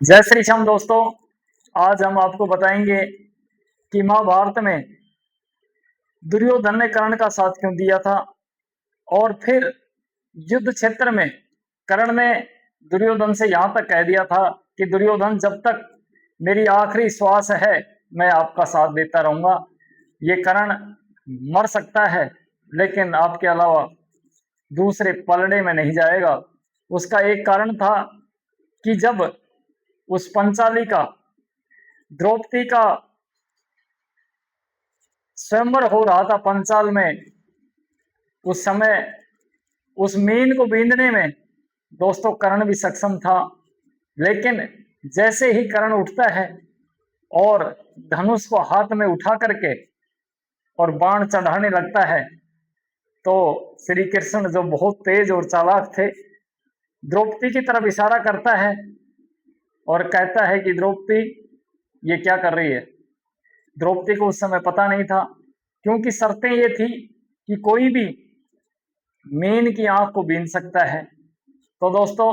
जय श्री श्याम दोस्तों। आज हम आपको बताएंगे कि महाभारत में दुर्योधन ने कर्ण का साथ क्यों दिया था और फिर युद्ध क्षेत्र में कर्ण ने दुर्योधन से यहां तक कह दिया था कि दुर्योधन जब तक मेरी आखिरी श्वास है मैं आपका साथ देता रहूंगा। ये कर्ण मर सकता है लेकिन आपके अलावा दूसरे पलड़े में नहीं जाएगा। उसका एक कारण था कि जब उस पंचाली का द्रौपदी का स्वयंवर हो रहा था पंचाल में, उस समय उस मीन को बींधने में दोस्तों कर्ण भी सक्षम था। लेकिन जैसे ही कर्ण उठता है और धनुष को हाथ में उठा करके और बाण चढ़ाने लगता है तो श्री कृष्ण जो बहुत तेज और चालाक थे द्रौपदी की तरफ इशारा करता है और कहता है कि द्रौपदी ये क्या कर रही है। द्रौपदी को उस समय पता नहीं था क्योंकि शर्तें ये थी कि कोई भी मीन की आंख को बीन सकता है। तो दोस्तों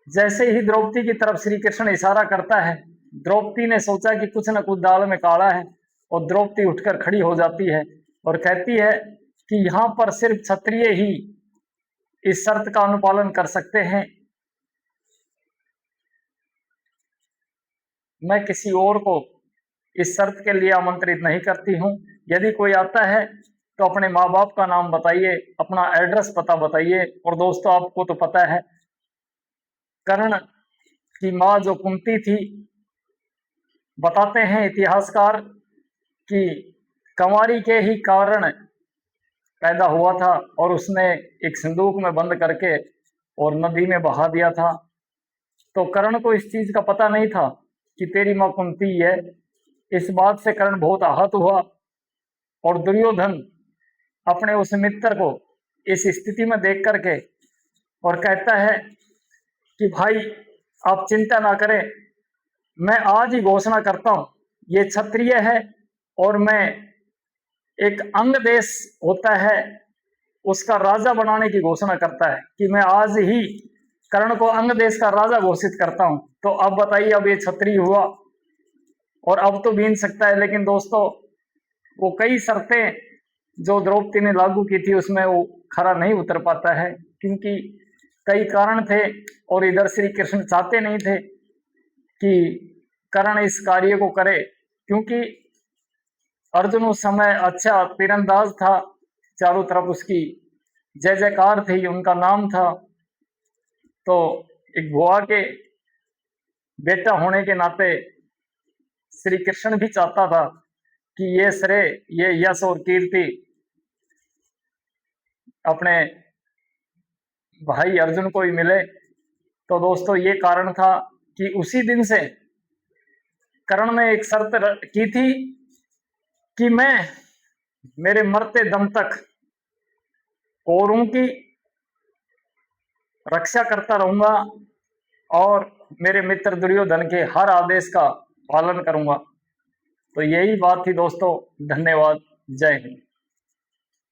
जैसे ही द्रौपदी की तरफ श्री कृष्ण इशारा करता है द्रौपदी ने सोचा कि कुछ न कुछ दाल में काला है और द्रौपदी उठकर खड़ी हो जाती है और कहती है कि यहां पर सिर्फ क्षत्रिय ही इस शर्त का अनुपालन कर सकते हैं, मैं किसी और को इस शर्त के लिए आमंत्रित नहीं करती हूं। यदि कोई आता है तो अपने माँ बाप का नाम बताइए, अपना एड्रेस पता बताइए। और दोस्तों आपको तो पता है कर्ण की माँ जो कुंती थी, बताते हैं इतिहासकार कि कंवारी के ही कारण पैदा हुआ था और उसने एक संदूक में बंद करके और नदी में बहा दिया था। तो कर्ण को इस चीज का पता नहीं था कि तेरी माँ कुंती है। इस बात से कर्ण बहुत आहत हुआ और दुर्योधन अपने उस मित्र को इस स्थिति में देख करके और कहता है कि भाई आप चिंता ना करें, मैं आज ही घोषणा करता हूं ये क्षत्रिय है और मैं एक अंग देश होता है उसका राजा बनाने की घोषणा करता है कि मैं आज ही कर्ण को अंग देश का राजा घोषित करता हूं। तो अब बताइए, अब ये क्षत्रिय हुआ और अब तो बीन सकता है। लेकिन दोस्तों वो कई शर्तें जो द्रौपदी ने लागू की थी उसमें वो खरा नहीं उतर पाता है क्योंकि कई कारण थे और इधर श्री कृष्ण चाहते नहीं थे कि कर्ण इस कार्य को करे क्योंकि अर्जुन उस समय अच्छा तीरंदाज था, चारों तरफ उसकी जय जयकार थी, उनका नाम था। तो एक बुआ के बेटा होने के नाते श्री कृष्ण भी चाहता था कि ये श्रेय, ये यश और कीर्ति अपने भाई अर्जुन को ही मिले। तो दोस्तों ये कारण था कि उसी दिन से कर्ण ने एक शर्त की थी कि मैं मेरे मरते दम तक कौरवों की रक्षा करता रहूंगा और मेरे मित्र दुर्योधन के हर आदेश का पालन करूंगा। तो यही बात थी दोस्तों। धन्यवाद। जय हिंद।